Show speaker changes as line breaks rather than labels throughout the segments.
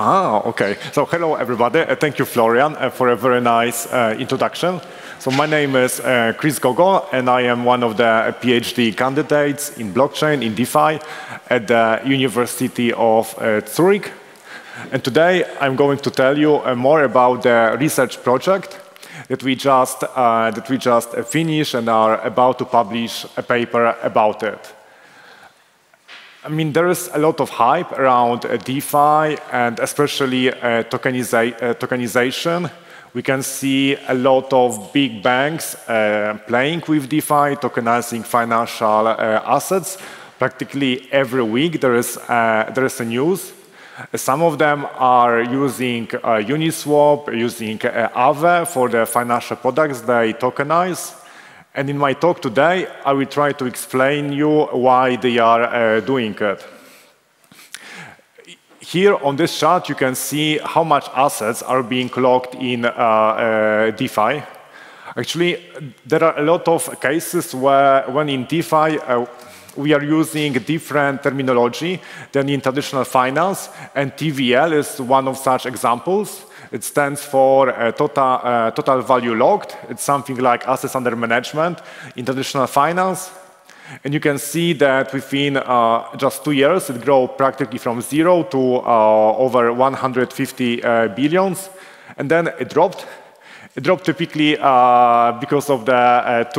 Okay. So hello, everybody. Thank you, Florian, for a very nice introduction. So my name is Chris Gogo, and I am one of the PhD candidates in blockchain, in DeFi, at the University of Zurich. And today, I'm going to tell you more about the research project that we just finished and are about to publish a paper about it. I mean, there is a lot of hype around DeFi and especially tokenization. We can see a lot of big banks playing with DeFi, tokenizing financial assets. Practically every week there is a news. Some of them are using Uniswap, using Aave for the financial products they tokenize. And in my talk today, I will try to explain you why they are doing it. Here on this chart, you can see how much assets are being locked in DeFi. Actually, there are a lot of cases where, when in DeFi, we are using different terminology than in traditional finance, and TVL is one of such examples. It stands for total value locked. It's something like assets under management in traditional finance. And you can see that within just 2 years, it grew practically from 0 to over 150 billions. And then it dropped. It dropped typically because of the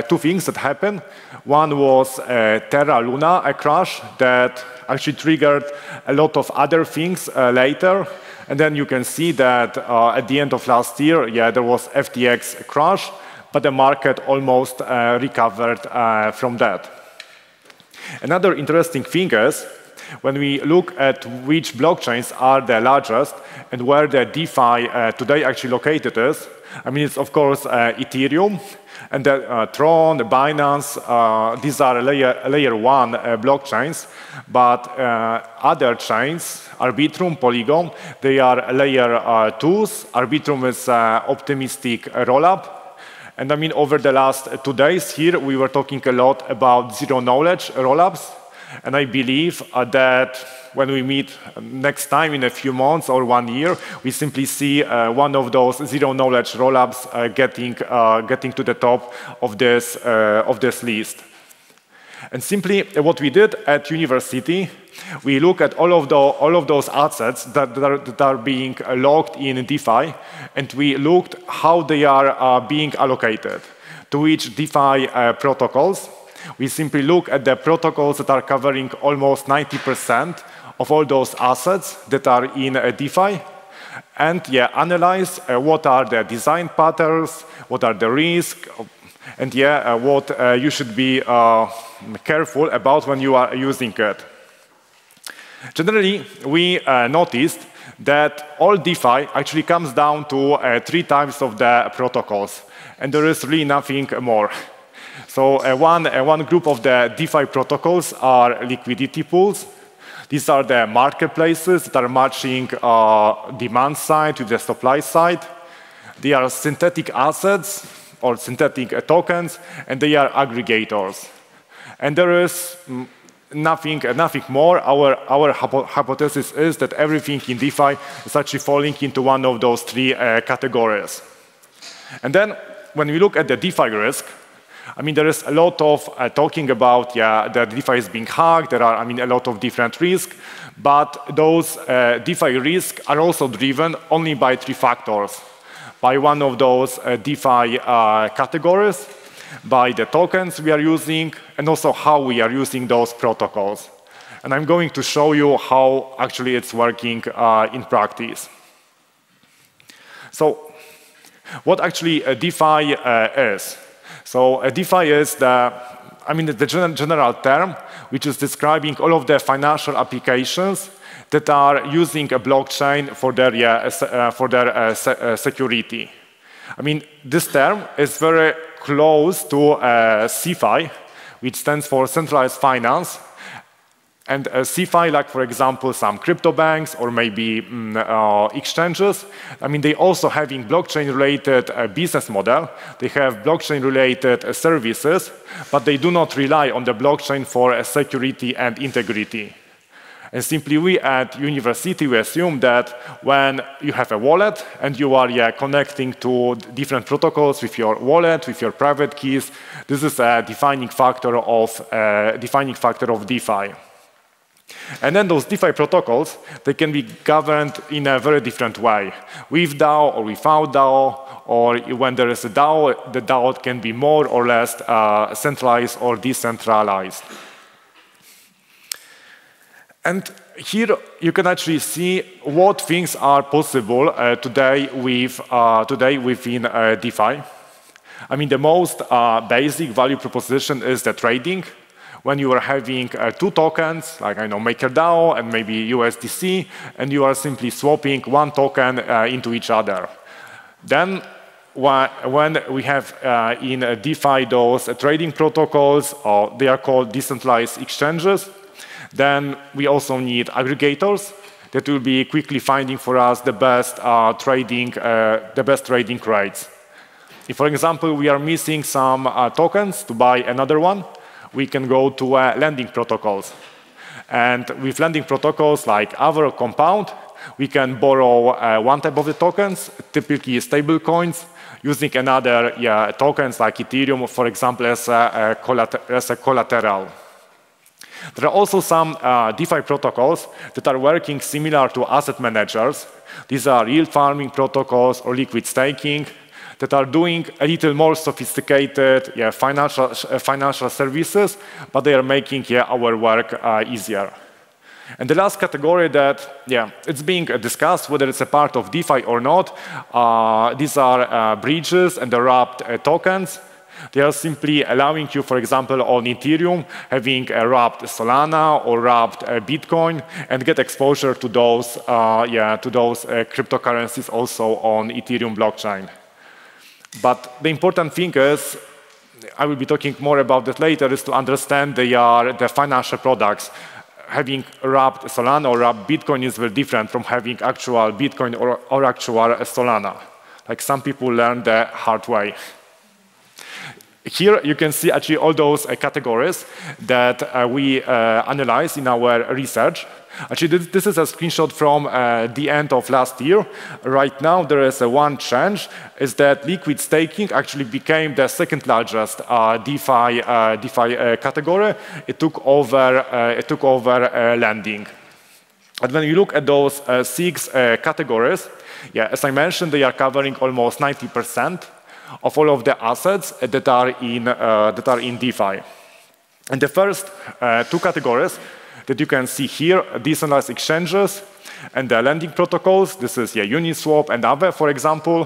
two things that happened. One was Terra Luna, a crash that actually triggered a lot of other things later. And then you can see that at the end of last year, there was FTX crash, but the market almost recovered from that. Another interesting thing is, when we look at which blockchains are the largest and where the DeFi today actually located is, I mean, it's of course Ethereum, and Tron, Binance, these are layer 1 blockchains, but other chains, Arbitrum, Polygon, they are layer 2s. Arbitrum is optimistic rollup. And I mean, over the last 2 days here, we were talking a lot about zero-knowledge rollups. And I believe that when we meet next time in a few months or 1 year, we simply see one of those zero-knowledge rollups getting to the top of this list. And simply what we did at university, we look at all of those assets that are being locked in DeFi, and we looked how they are being allocated to which DeFi protocols. We simply look at the protocols that are covering almost 90% of all those assets that are in DeFi, and analyze what are the design patterns, what are the risks, and what you should be careful about when you are using it. Generally, we noticed that all DeFi actually comes down to 3 types of the protocols, and there is really nothing more. So one group of the DeFi protocols are liquidity pools. These are the marketplaces that are matching demand side with the supply side. They are synthetic assets or synthetic tokens, and they are aggregators. And there is nothing more. Our hypothesis is that everything in DeFi is actually falling into one of those 3 categories. And then when we look at the DeFi risk, I mean, there is a lot of talking about, that DeFi is being hacked. There are, I mean, a lot of different risks. But those DeFi risks are also driven only by 3 factors. By one of those DeFi categories, by the tokens we are using, and also how we are using those protocols. And I'm going to show you how actually it's working in practice. So what actually DeFi is? So DeFi is the general term which is describing all of the financial applications that are using a blockchain for their security. I mean, this term is very close to CeFi, which stands for centralized finance. And CeFi, like for example, some crypto banks or maybe exchanges, I mean, they also having blockchain-related business model. They have blockchain-related services, but they do not rely on the blockchain for security and integrity. And simply we at university, we assume that when you have a wallet and you are connecting to different protocols with your wallet, with your private keys, this is a defining factor of DeFi. And then those DeFi protocols, they can be governed in a very different way, with DAO or without DAO, or when there is a DAO, the DAO can be more or less centralized or decentralized. And here you can actually see what things are possible today within DeFi. I mean, the most basic value proposition is the trading. When you are having two tokens, like I know MakerDAO and maybe USDC, and you are simply swapping one token into each other. Then when we have in DeFi those trading protocols, or they are called decentralized exchanges, then we also need aggregators that will be quickly finding for us the best trading rates. If, for example, we are missing some tokens to buy another one, we can go to lending protocols. And with lending protocols like Aave or Compound, we can borrow one type of the tokens, typically stable coins, using another tokens like Ethereum, for example, as a collateral. There are also some DeFi protocols that are working similar to asset managers. These are yield farming protocols or liquid staking that are doing a little more sophisticated financial services, but they are making our work easier. And the last category that it's being discussed, whether it's a part of DeFi or not, these are bridges and the wrapped tokens. They are simply allowing you, for example, on Ethereum, having a wrapped Solana or wrapped Bitcoin, and get exposure to those cryptocurrencies also on Ethereum blockchain. But the important thing is, I will be talking more about that later, is to understand the financial products. Having wrapped Solana or wrapped Bitcoin is very different from having actual Bitcoin or actual Solana. Like some people learn the hard way. Here you can see actually all those categories that we analyzed in our research. Actually, this is a screenshot from the end of last year. Right now, there is one change, is that liquid staking actually became the second largest DeFi category. It took over lending. And when you look at those 6 categories, as I mentioned, they are covering almost 90% of all of the assets that are in DeFi. And the first 2 categories that you can see here, decentralized exchanges and the lending protocols, this is Uniswap and Aave, for example,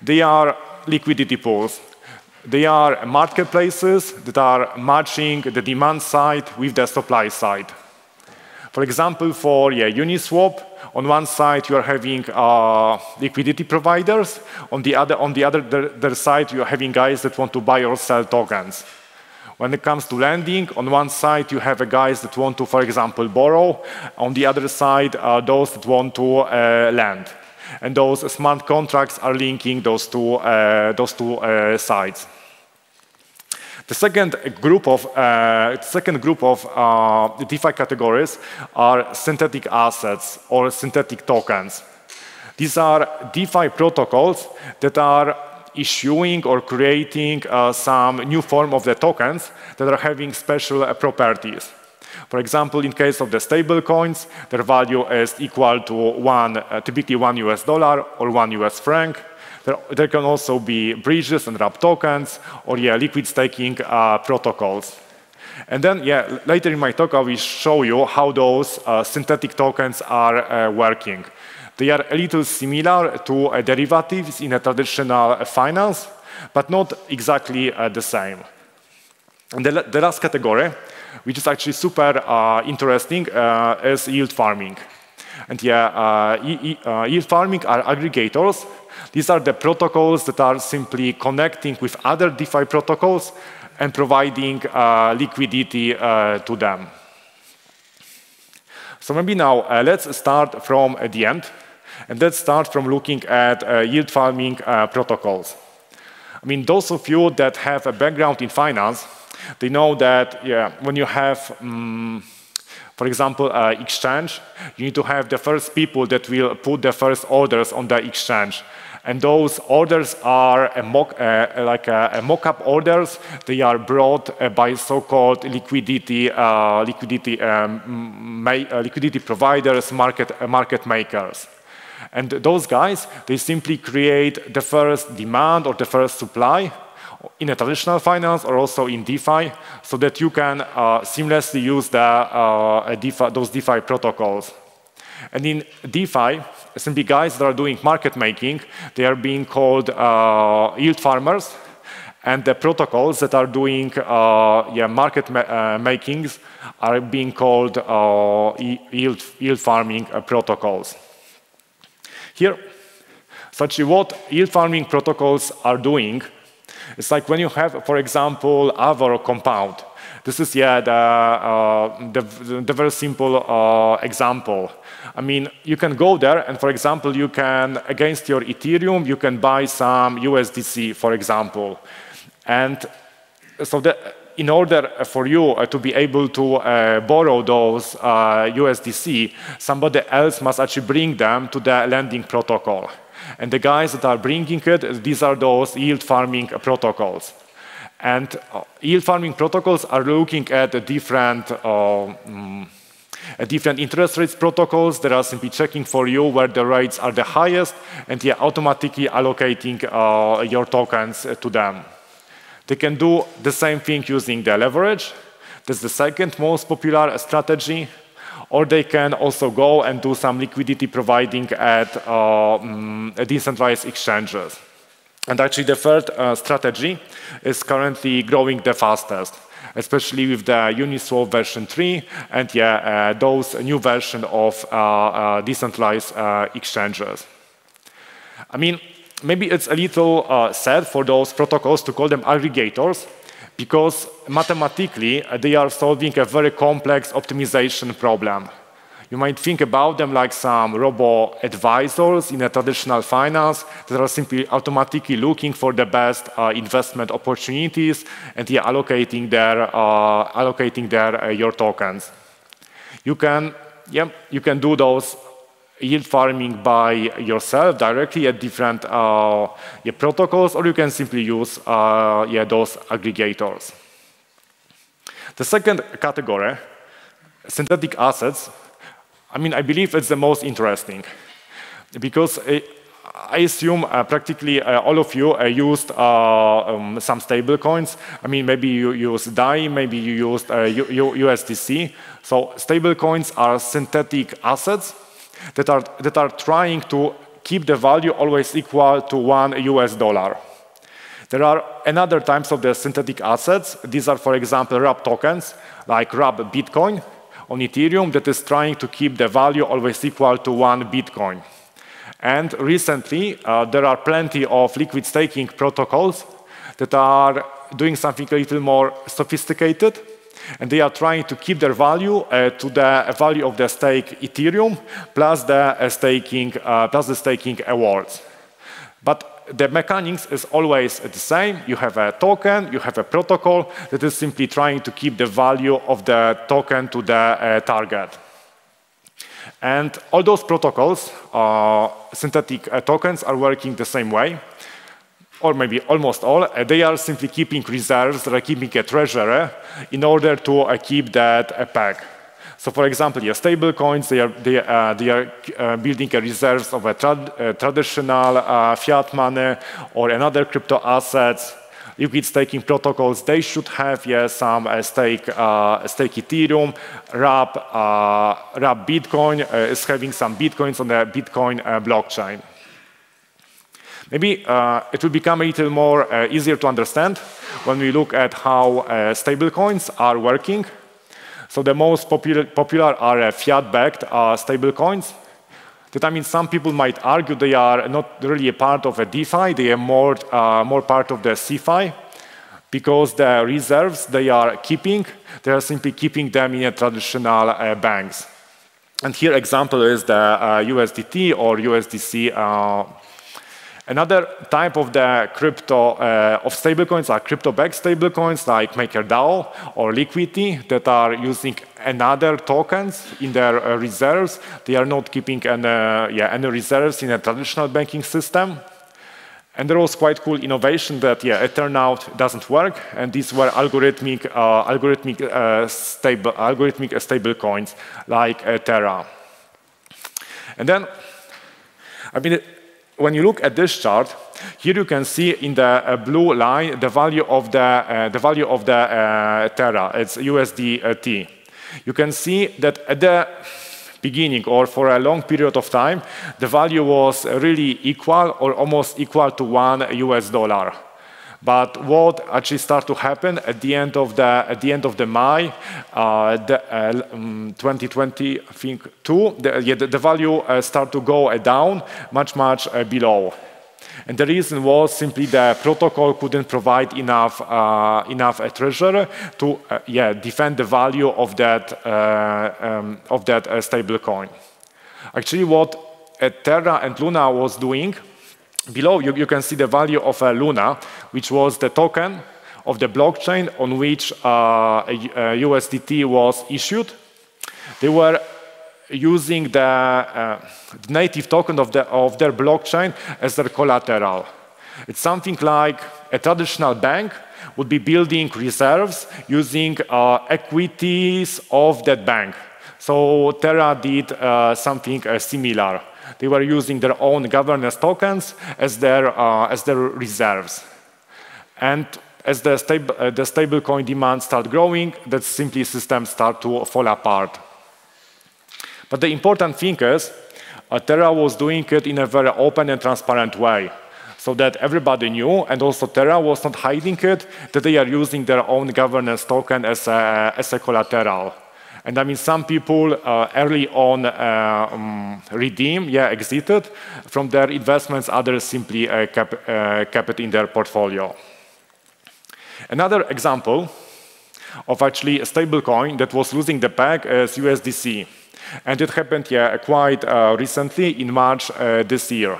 they are liquidity pools. They are marketplaces that are matching the demand side with the supply side. For example, for Uniswap, on one side you are having liquidity providers. On the other side, you are having guys that want to buy or sell tokens. When it comes to lending, on one side you have guys that want to, for example, borrow. On the other side, those that want to lend. And those smart contracts are linking those two sides. The second group of DeFi categories are synthetic assets or synthetic tokens. These are DeFi protocols that are issuing or creating some new form of the tokens that are having special properties. For example, in case of the stable coins, their value is equal to typically $1 or $1 franc. There can also be bridges and wrapped tokens or liquid staking protocols. And then later in my talk, I will show you how those synthetic tokens are working. They are a little similar to derivatives in a traditional finance, but not exactly the same. And the last category, which is actually super interesting, is yield farming. And yield farming are aggregators. These are the protocols that are simply connecting with other DeFi protocols and providing liquidity to them. So maybe now let's start from the end. And let's start from looking at yield farming protocols. I mean, those of you that have a background in finance, they know that when you have For example, exchange, you need to have the first people that will put the first orders on the exchange. And those orders are mock-up orders. They are brought by so-called liquidity providers, market makers. And those guys, they simply create the first demand or the first supply in a traditional finance or also in DeFi, so that you can seamlessly use those DeFi protocols. And in DeFi, simply guys that are doing market making, they are being called yield farmers, and the protocols that are doing market makings are being called yield farming protocols. Here, such what yield farming protocols are doing, it's like when you have, for example, Aave or Compound. This is the very simple example. I mean, you can go there and, for example, you can, against your Ethereum, you can buy some USDC, for example. And so in order for you to be able to borrow those USDC, somebody else must actually bring them to the lending protocol. And the guys that are bringing it, these are those yield farming protocols. And yield farming protocols are looking at different interest rates protocols that are simply checking for you where the rates are the highest, and automatically allocating your tokens to them. They can do the same thing using the leverage. That's the second most popular strategy. Or they can also go and do some liquidity providing at decentralized exchanges. And actually, the third strategy is currently growing the fastest, especially with the Uniswap version 3 and those new version of decentralized exchanges. I mean, maybe it's a little sad for those protocols to call them aggregators, because mathematically they are solving a very complex optimization problem. You might think about them like some robo-advisors in a traditional finance that are simply automatically looking for the best investment opportunities and allocating your tokens. You can do those yield farming by yourself directly at different protocols, or you can simply use those aggregators. The second category, synthetic assets, I mean, I believe it's the most interesting, because I assume practically all of you used some stable coins. I mean, maybe you used DAI, maybe you used USDC. So stable coins are synthetic assets that are trying to keep the value always equal to $1. There are another types of the synthetic assets. These are, for example, wrap tokens, like wrap Bitcoin on Ethereum, that is trying to keep the value always equal to 1 Bitcoin. And recently, there are plenty of liquid staking protocols that are doing something a little more sophisticated, and they are trying to keep their value to the value of the stake Ethereum plus the staking awards. But the mechanics is always the same. You have a token, you have a protocol that is simply trying to keep the value of the token to the target. And all those protocols, synthetic tokens, are working the same way, or maybe almost all. They are simply keeping reserves, they are keeping a treasury in order to keep that peg. So, for example, stable coins, they are building a reserves of a traditional fiat money or another crypto assets. Liquid staking protocols, they should have some stake Ethereum. Wrap Bitcoin is having some Bitcoins on the Bitcoin blockchain. Maybe it will become a little more easier to understand when we look at how stablecoins are working. So the most popular are fiat-backed stablecoins. That, I mean, some people might argue they are not really a part of a DeFi, they are more part of the CeFi, because the reserves they are simply keeping them in a traditional banks. And here example is the USDT or USDC Another type of the crypto of stablecoins are crypto-backed stablecoins like MakerDAO or Liquidity that are using another tokens in their reserves. They are not keeping any reserves in a traditional banking system. And there was quite cool innovation that it turned out doesn't work, and these were algorithmic stablecoins like Terra. And then, I mean, when you look at this chart, here you can see in the blue line the value of the Terra. It's USDT. You can see that at the beginning or for a long period of time, the value was really equal or almost equal to $1. But what actually started to happen at the end of the May 2020, I think, the value started to go down much below. And the reason was simply the protocol couldn't provide enough treasure to defend the value of that stable coin. Actually, what Terra and Luna was doing, below you can see the value of Luna, which was the token of the blockchain on which USDT was issued. They were using the native token of their blockchain as their collateral. It's something like a traditional bank would be building reserves using equities of that bank. So Terra did something similar. They were using their own governance tokens as their reserves. And as the stablecoin demand started growing, that simply systems start to fall apart. But the important thing is, Terra was doing it in a very open and transparent way, so that everybody knew, and also Terra was not hiding it, that they are using their own governance token as a collateral. And I mean, some people early on exited from their investments, others simply kept it in their portfolio. Another example of actually a stablecoin that was losing the peg is USDC. And it happened quite recently in March this year.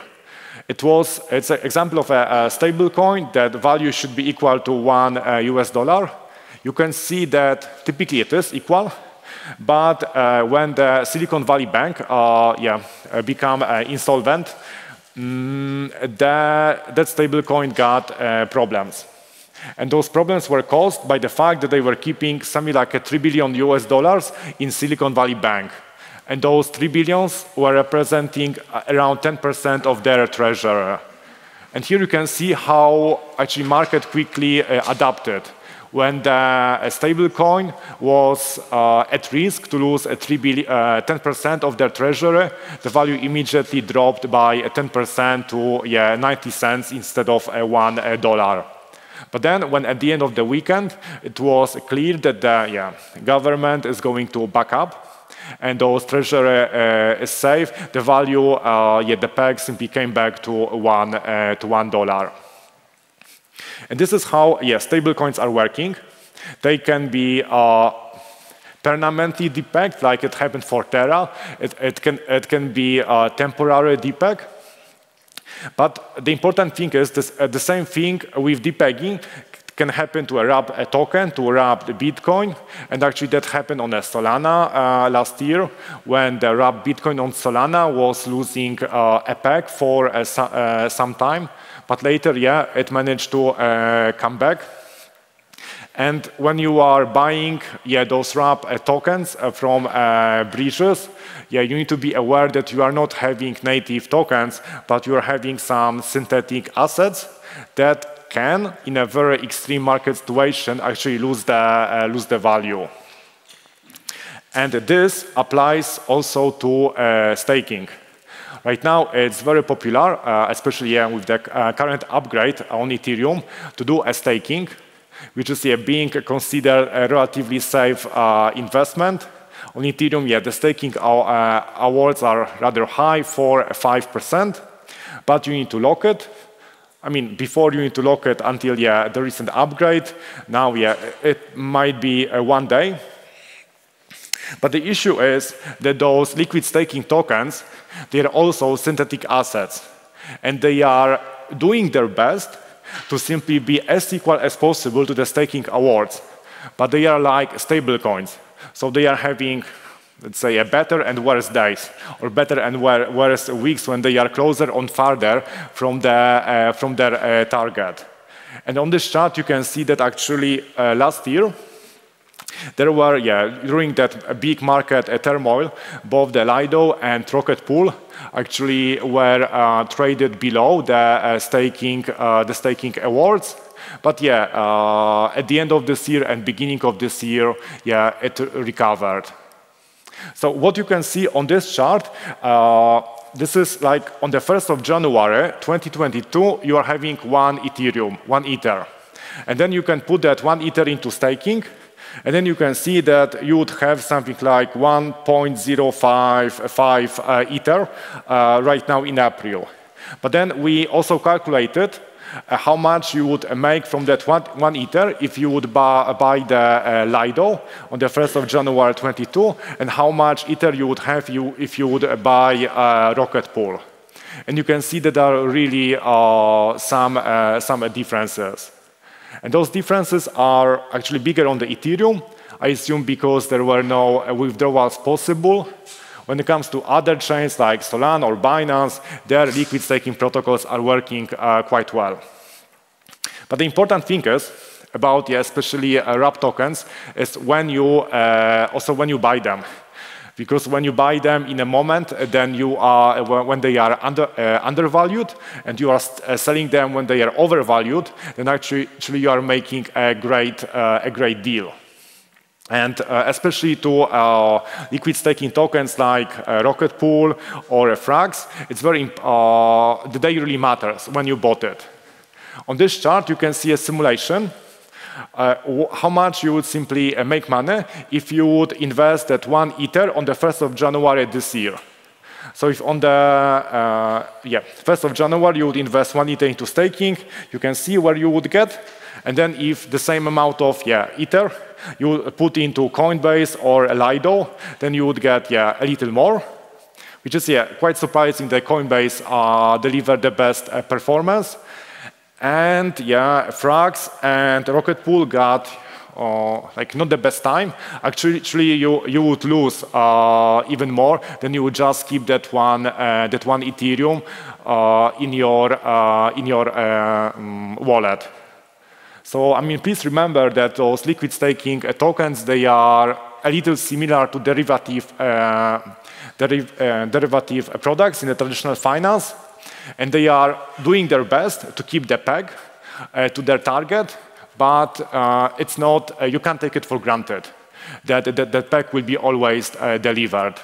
It's an example of a stablecoin that value should be equal to $1. You can see that typically it is equal, but when the Silicon Valley Bank became insolvent, that stablecoin got problems. And those problems were caused by the fact that they were keeping something like $3 billion in Silicon Valley Bank. And those 3 billions were representing around 10% of their treasure. And here you can see how actually market quickly adapted. When the stablecoin was at risk to lose 10% of their treasury, the value immediately dropped by 10% to 90 cents instead of $1. But then, when at the end of the weekend, it was clear that the government is going to back up, and those treasury is safe, the value, the peg simply came back to $1. And this is how stablecoins are working. They can be permanently depegged, like it happened for Terra. It can be temporary depeg. But the important thing is the same thing with depegging can happen to a token, to wrap the Bitcoin. And actually that happened on Solana last year, when the wrapped Bitcoin on Solana was losing a peg for some time. But later, it managed to come back. And when you are buying those wrapped tokens from bridges, you need to be aware that you are not having native tokens, but you are having some synthetic assets that can, in a very extreme market situation, actually lose the value. And this applies also to staking. Right now, it's very popular, especially with the current upgrade on Ethereum, to do a staking, which is being considered a relatively safe investment. On Ethereum, the staking awards are rather high, 5%, but you need to lock it. I mean, before you need to lock it until the recent upgrade. Now, it might be 1 day. But the issue is that those liquid staking tokens, they are also synthetic assets. And they are doing their best to simply be as equal as possible to the staking awards. But they are like stable coins. So they are having, let's say, a better and worse days, or better and worse weeks when they are closer or farther from their target. And on this chart, you can see that actually last year, there were, during that big market turmoil, both the Lido and Rocket Pool actually were traded below the staking awards. But at the end of this year and beginning of this year, it recovered. So what you can see on this chart, this is like on the 1st of January 2022, you are having 1 Ethereum, 1 Ether. And then you can put that 1 Ether into staking, and then you can see that you would have something like 1.055 Ether right now in April. But then we also calculated how much you would make from that one Ether if you would buy the Lido on the 1st of January 22, and how much Ether you would have if you would buy Rocket Pool. And you can see that there are really some differences. And those differences are actually bigger on the Ethereum, I assume because there were no withdrawals possible. When it comes to other chains like Solana or Binance, their liquid staking protocols are working quite well. But the important thing is about, especially wrap tokens, is when you buy them. Because when you buy them in a moment, then you are when they are undervalued, and you are selling them when they are overvalued, then actually you are making a great deal. And especially to liquid staking tokens like Rocket Pool or Frax, it's very the day really matters when you bought it. On this chart, you can see a simulation. How much you would simply make money if you would invest that 1 Ether on the 1st of January this year. So if on the 1st of January you would invest 1 Ether into staking, you can see where you would get. And then if the same amount of Ether you put into Coinbase or Lido, then you would get a little more, which is quite surprising that Coinbase delivered the best performance. And Frax and Rocket Pool got like not the best time. Actually, you would lose even more. Then you would just keep that one Ethereum in your wallet. So I mean, please remember that those liquid staking tokens, they are a little similar to derivative products in the traditional finance. And they are doing their best to keep the peg to their target, but it's not, you can't take it for granted that peg will be always delivered.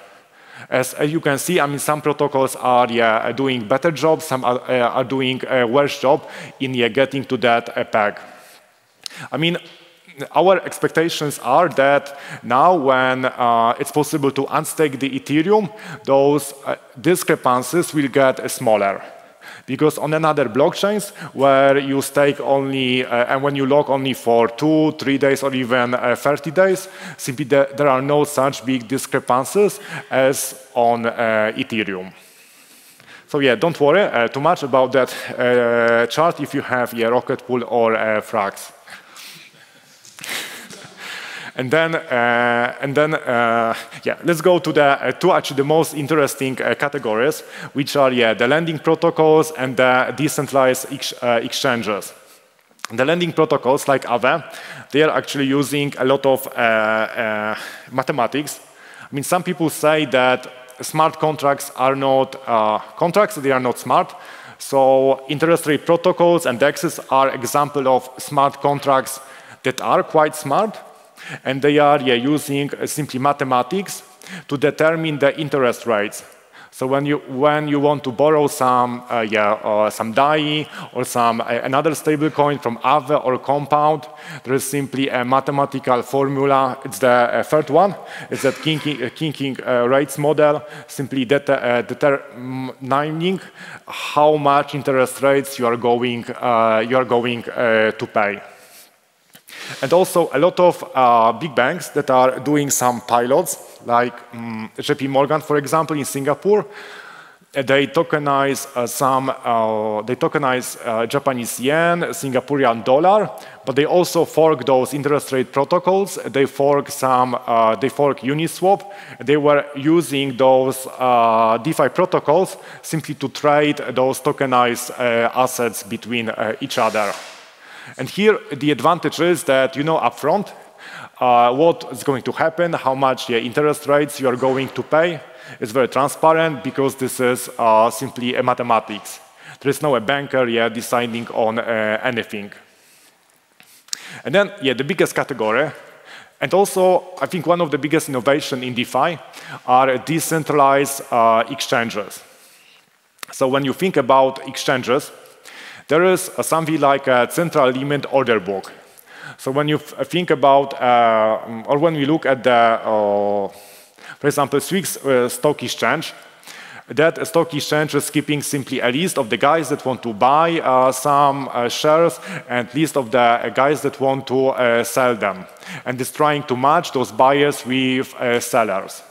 As you can see, I mean, some protocols are doing better job, some are doing a worse job in getting to that peg. I mean, our expectations are that now when it's possible to unstake the Ethereum, those discrepancies will get smaller. Because on another blockchains where you stake only, and when you lock only for 2, 3 days or even 30 days, simply there are no such big discrepancies as on Ethereum. So don't worry too much about that chart if you have Rocket Pool or Frax. And then, let's go to the most interesting categories, which are the lending protocols and the decentralized exchanges. The lending protocols like Aave, they are actually using a lot of mathematics. I mean, some people say that smart contracts are not contracts; they are not smart. So interest rate protocols and DEXs are example of smart contracts that are quite smart. And they are using simply mathematics to determine the interest rates. So when you want to borrow some DAI or another stable coin from Aave or Compound, there is simply a mathematical formula. It's the third one. It's that kinking rates model, simply determining how much interest rates you are going to pay. And also a lot of big banks that are doing some pilots, like JP Morgan, for example, in Singapore, They tokenize Japanese yen, Singaporean dollar, but they also fork those interest rate protocols. They fork Uniswap. They were using those DeFi protocols simply to trade those tokenized assets between each other. And here the advantage is that you know upfront what is going to happen, how much interest rates you are going to pay. It's very transparent because this is simply a mathematics. There is no a banker deciding on anything. And then the biggest category, and also I think one of the biggest innovations in DeFi are decentralized exchanges. So when you think about exchanges, there is something like a central limit order book. So when you think about, or when we look at the for example, Swiss stock exchange, that stock exchange is keeping simply a list of the guys that want to buy some shares and list of the guys that want to sell them. And it's trying to match those buyers with sellers.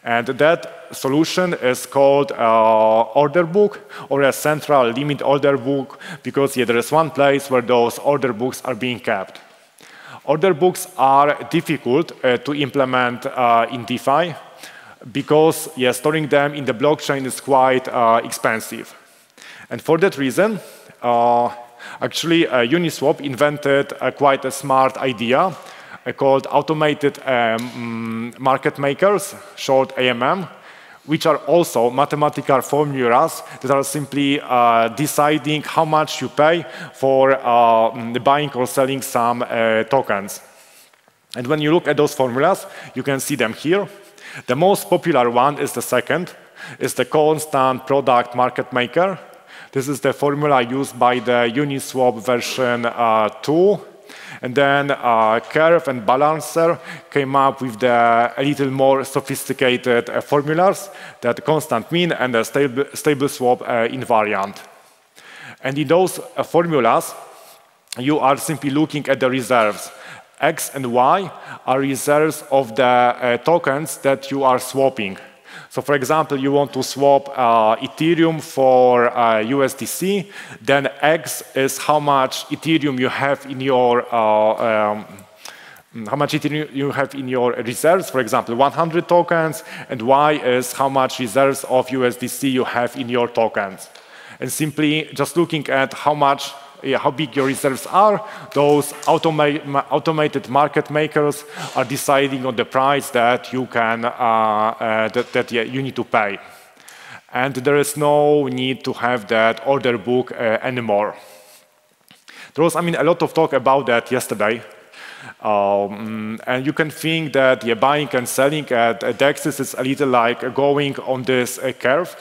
And that solution is called order book or a central limit order book because there is one place where those order books are being kept. Order books are difficult to implement in DeFi because storing them in the blockchain is quite expensive. And for that reason, actually Uniswap invented quite a smart idea called automated market makers, short AMM, which are also mathematical formulas that are simply deciding how much you pay for buying or selling some tokens. And when you look at those formulas, you can see them here. The most popular one is the second, is the constant product market maker. This is the formula used by the Uniswap version 2. And then Curve and Balancer came up with a little more sophisticated formulas, that constant mean and a stable swap invariant. And in those formulas, you are simply looking at the reserves. X and Y are reserves of the tokens that you are swapping. So for example, you want to swap Ethereum for USDC, then X is how much Ethereum you have in your reserves, for example, 100 tokens, and Y is how much reserves of USDC you have in your tokens. And simply just looking at how big your reserves are, those automated market makers are deciding on the price that you can you need to pay. And there is no need to have that order book anymore. There was, a lot of talk about that yesterday. And you can think that buying and selling at DEXs is a little like going on this curve.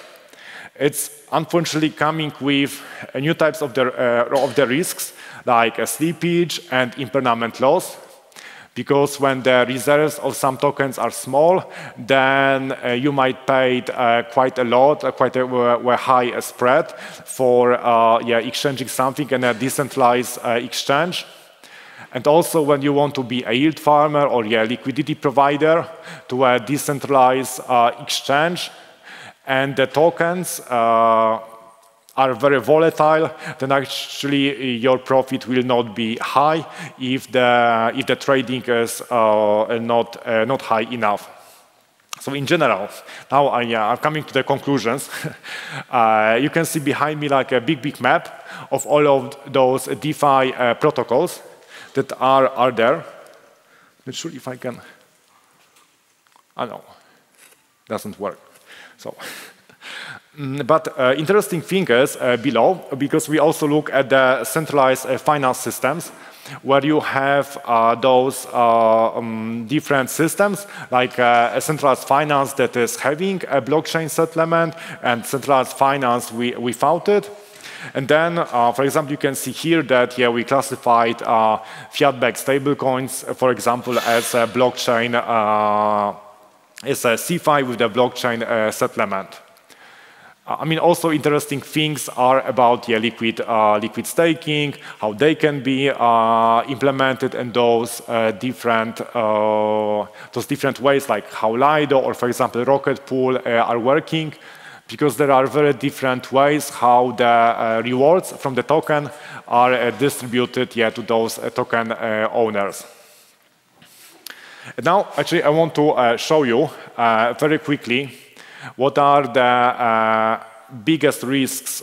It's unfortunately coming with new types of the risks, like slippage and impermanent loss. Because when the reserves of some tokens are small, then you might pay quite a lot, quite a high spread for exchanging something in a decentralized exchange. And also when you want to be a yield farmer or a liquidity provider to a decentralized exchange, and the tokens are very volatile, then actually your profit will not be high if the trading is not high enough. So in general, now I'm coming to the conclusions. You can see behind me like a big map of all of those DeFi protocols that are there. Not sure if I can. Oh no, doesn't work. So, but interesting thing is below, because we also look at the centralized finance systems, where you have those different systems, like a centralized finance that is having a blockchain settlement, and centralized finance without it. And then, for example, you can see here that we classified fiat-backed stablecoins, for example, as a blockchain. It's a CeFi with the blockchain settlement. Also interesting things are about liquid staking, how they can be implemented, and those different ways, like how Lido or, for example, Rocket Pool are working. because there are very different ways how the rewards from the token are distributed to those token owners. And now, actually, I want to show you very quickly what are the biggest risks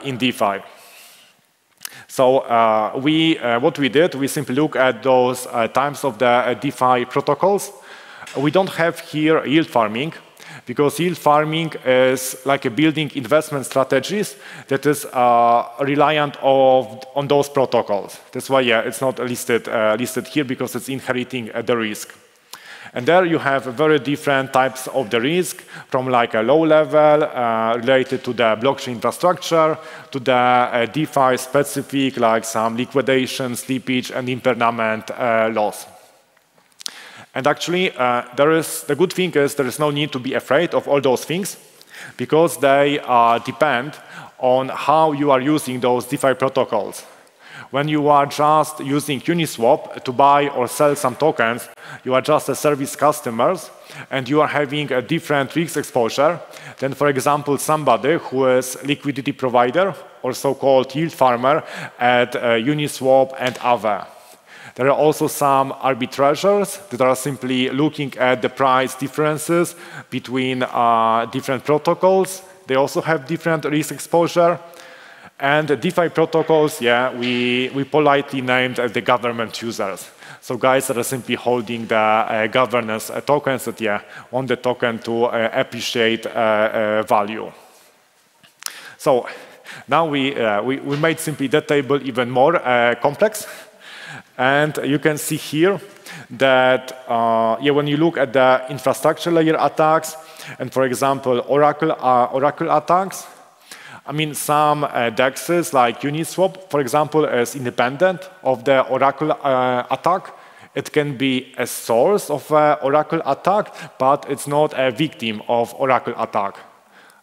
in DeFi. So what we did, we simply look at those types of the DeFi protocols. We don't have here yield farming, because yield farming is like a building investment strategies that is reliant on those protocols. That's why, it's not listed here, because it's inheriting the risk. And there you have very different types of the risk, from like a low level related to the blockchain infrastructure, to the DeFi specific, like some liquidation, slippage, and impairment loss. And actually, the good thing is there is no need to be afraid of all those things, because they depend on how you are using those DeFi protocols. When you are just using Uniswap to buy or sell some tokens, you are just a service customers, and you are having a different risk exposure than, for example, somebody who is liquidity provider or so-called yield farmer at Uniswap and Aave. There are also some arbitrageurs that are simply looking at the price differences between different protocols. They also have different risk exposure. And the DeFi protocols, we politely named as the government users. So guys that are simply holding the governance tokens that want the token to appreciate value. So now we made simply that table even more complex. And you can see here that when you look at the infrastructure layer attacks, and for example, Oracle attacks, I mean, some DEXs like Uniswap, for example, is independent of the Oracle attack. It can be a source of Oracle attack, but it's not a victim of Oracle attack.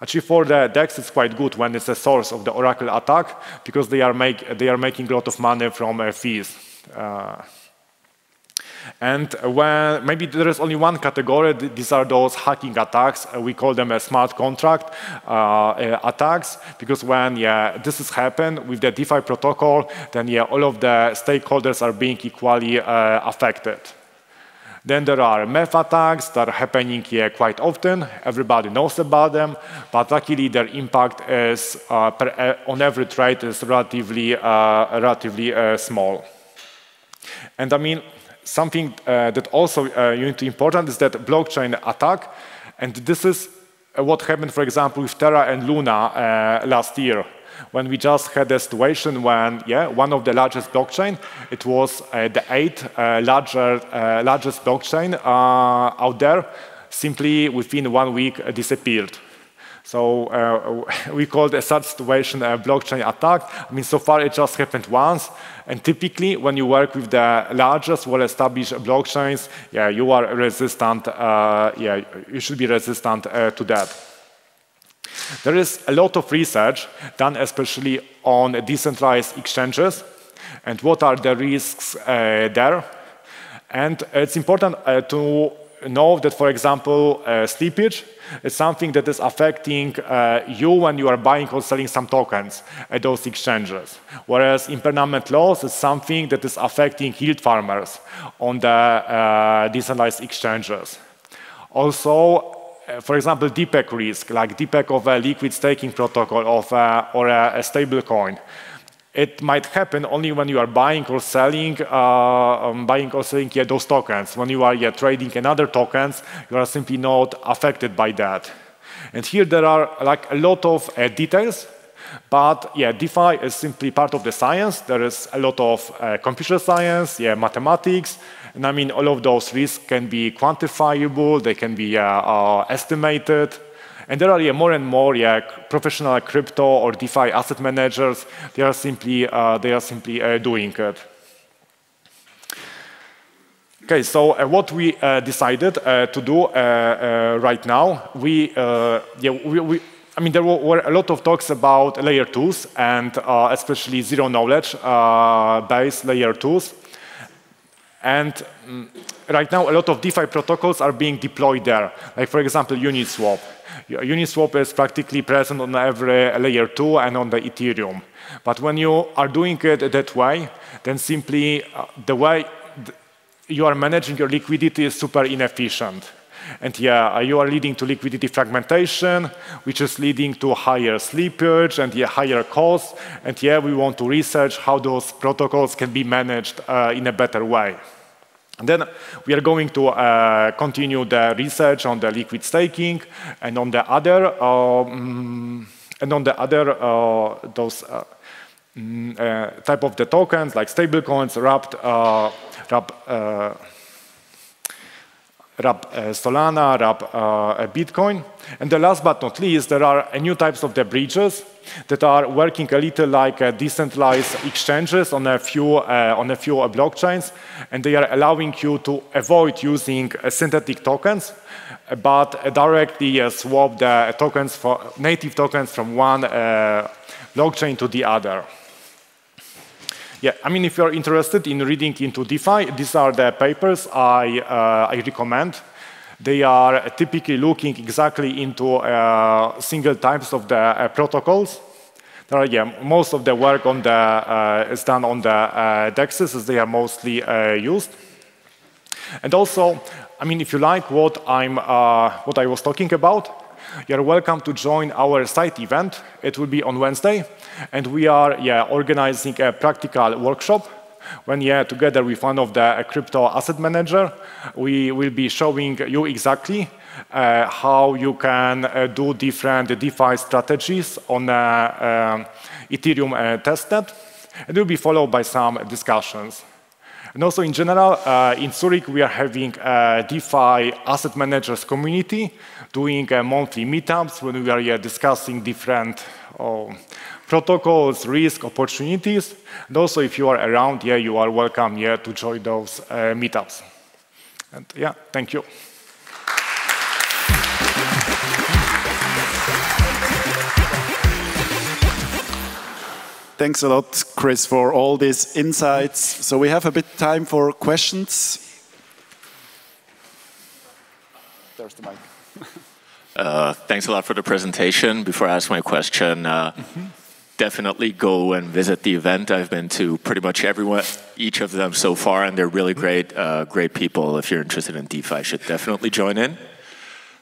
Actually, for the DEX, it's quite good when it's a source of the Oracle attack, because they are making a lot of money from fees. And when maybe there is only one category, these are those hacking attacks. We call them a smart contract attacks, because when this has happened with the DeFi protocol, then all of the stakeholders are being equally affected. Then there are MEF attacks that are happening quite often. Everybody knows about them, but luckily their impact is on every trade is relatively small. And I mean, something that also you need to important is that blockchain attack, and this is what happened, for example, with Terra and Luna last year, when we just had a situation when one of the largest blockchain, it was the 8th largest blockchain out there, simply within 1 week disappeared. So we called such situation a blockchain attack. I mean, so far it just happened once. And typically, when you work with the largest, well-established blockchains, you are resistant. You should be resistant to that. There is a lot of research done, especially on decentralized exchanges, and what are the risks there. And it's important to know that, for example, slippage is something that is affecting you when you are buying or selling some tokens at those exchanges. Whereas impairment loss is something that is affecting yield farmers on the decentralized exchanges. Also, for example, DPEG risk, like DPEG of a liquid staking protocol or a stable coin. It might happen only when you are buying or selling those tokens. When you are trading another tokens, you are simply not affected by that. And here there are like a lot of details, but DeFi is simply part of the science. There is a lot of computer science, mathematics, and I mean all of those risks can be quantifiable. They can be estimated. And there are more and more professional crypto or DeFi asset managers. They are simply doing it. Okay, so what we decided to do right now, I mean, there were a lot of talks about layer 2s and especially zero knowledge based layer 2s. And right now, a lot of DeFi protocols are being deployed there. Like, for example, Uniswap. Uniswap is practically present on every layer 2 and on the Ethereum. But when you are doing it that way, then simply the way you are managing your liquidity is super inefficient. And yeah, you are leading to liquidity fragmentation, which is leading to higher slippage and higher costs. And yeah, we want to research how those protocols can be managed in a better way. And then we are going to continue the research on the liquid staking and on the other type of the tokens like stablecoins, Solana, Bitcoin. And the last but not least, there are new types of the bridges that are working a little like decentralized exchanges on a few blockchains, and they are allowing you to avoid using synthetic tokens, but directly swap the tokens for native tokens from one blockchain to the other. Yeah, I mean, if you're interested in reading into DeFi, these are the papers I recommend. They are typically looking exactly into single types of the protocols. There are, most of the work on the is done on the DEXs, as they are mostly used. And also, I mean, if you like what I was talking about, you're welcome to join our site event. It will be on Wednesday, and we are organizing a practical workshop when together with one of the crypto asset manager, we will be showing you exactly how you can do different DeFi strategies on Ethereum testnet. It will be followed by some discussions. And also in general, in Zurich, we are having a DeFi asset managers community doing monthly meetups when we are discussing different protocols, risk, opportunities. And also, if you are around, you are welcome to join those meetups. And thank you.
Thanks a lot, Chris, for all these insights. So we have a bit time for questions. There's the mic.
Thanks a lot for the presentation. Before I ask my question, definitely go and visit the event. I've been to pretty much each of them so far, and they're really great people. If you're interested in DeFi, should definitely join in.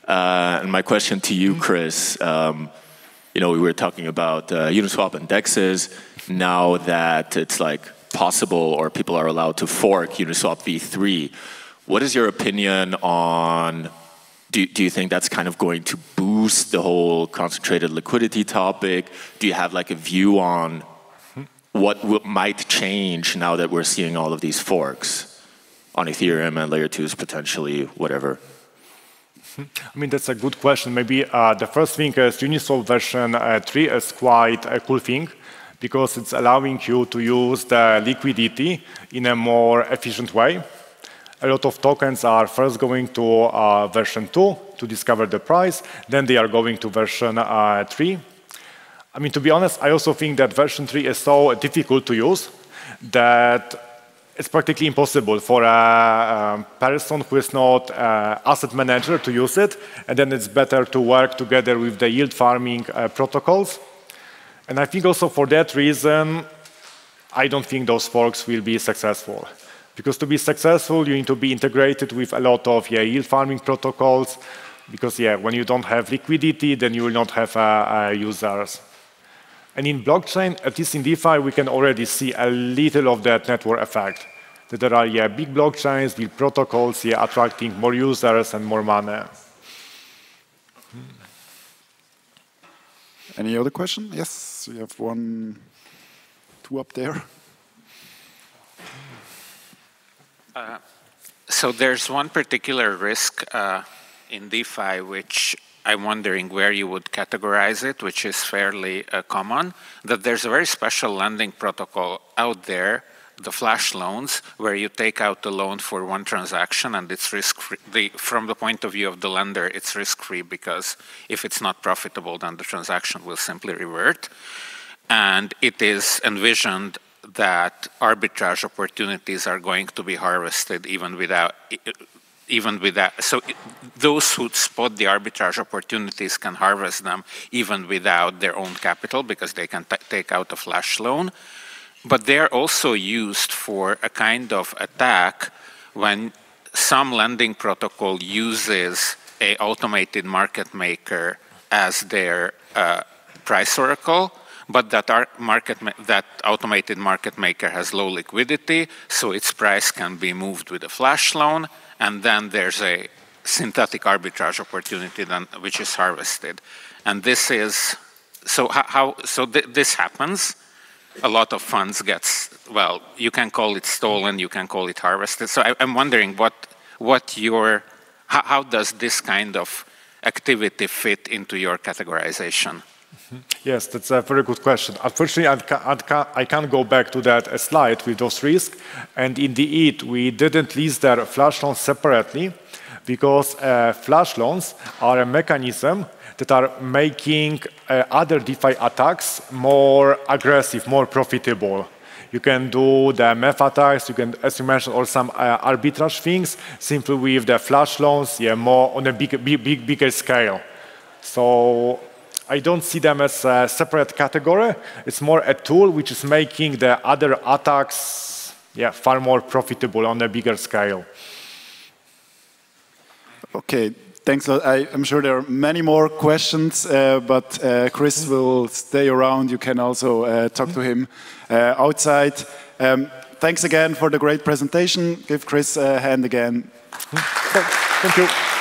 And my question to you, Chris, we were talking about Uniswap and DEXs. Now that it's like possible or people are allowed to fork Uniswap v3, what is your opinion on, do you think that's kind of going to boost the whole concentrated liquidity topic? Do you have like a view on what might change now that we're seeing all of these forks on Ethereum and layer 2s potentially, whatever?
I mean, that's a good question. Maybe the first thing is Uniswap version 3 is quite a cool thing because it's allowing you to use the liquidity in a more efficient way. A lot of tokens are first going to version 2 to discover the price, then they are going to version 3. I mean, to be honest, I also think that version 3 is so difficult to use that it's practically impossible for a person who is not an asset manager to use it, and then it's better to work together with the yield farming protocols. And I think also for that reason, I don't think those forks will be successful. Because to be successful, you need to be integrated with a lot of yield farming protocols, because when you don't have liquidity, then you will not have users. And in blockchain, at least in DeFi, we can already see a little of that network effect. That there are big blockchains, big protocols attracting more users and more money.
Any other question? Yes, we have two up there.
So there's one particular risk in DeFi which I'm wondering where you would categorize it, which is fairly common, that there's a very special lending protocol out there, the flash loans, where you take out the loan for one transaction and it's risk-free. From the point of view of the lender, it's risk-free because if it's not profitable, then the transaction will simply revert. And it is envisioned that arbitrage opportunities are going to be harvested even without. So those who spot the arbitrage opportunities can harvest them even without their own capital because they can take out a flash loan. But they're also used for a kind of attack when some lending protocol uses an automated market maker as their price oracle, but that automated market maker has low liquidity, so its price can be moved with a flash loan, and then there's a synthetic arbitrage opportunity which is harvested. And this is, this happens. A lot of funds gets, well, you can call it stolen, you can call it harvested. So I'm wondering how does this kind of activity fit into your categorization?
Yes, that's a very good question. Unfortunately, I can't go back to that slide with those risks. And indeed, we didn't list their flash loans separately because flash loans are a mechanism that are making other DeFi attacks more aggressive, more profitable. You can do the MEF attacks, you can, as you mentioned, or some arbitrage things, simply with the flash loans, more on a bigger scale. So I don't see them as a separate category. It's more a tool which is making the other attacks far more profitable on a bigger scale.
Okay, thanks a lot. I'm sure there are many more questions, but Chris will stay around. You can also talk to him outside. Thanks again for the great presentation. Give Chris a hand again.
Thank you.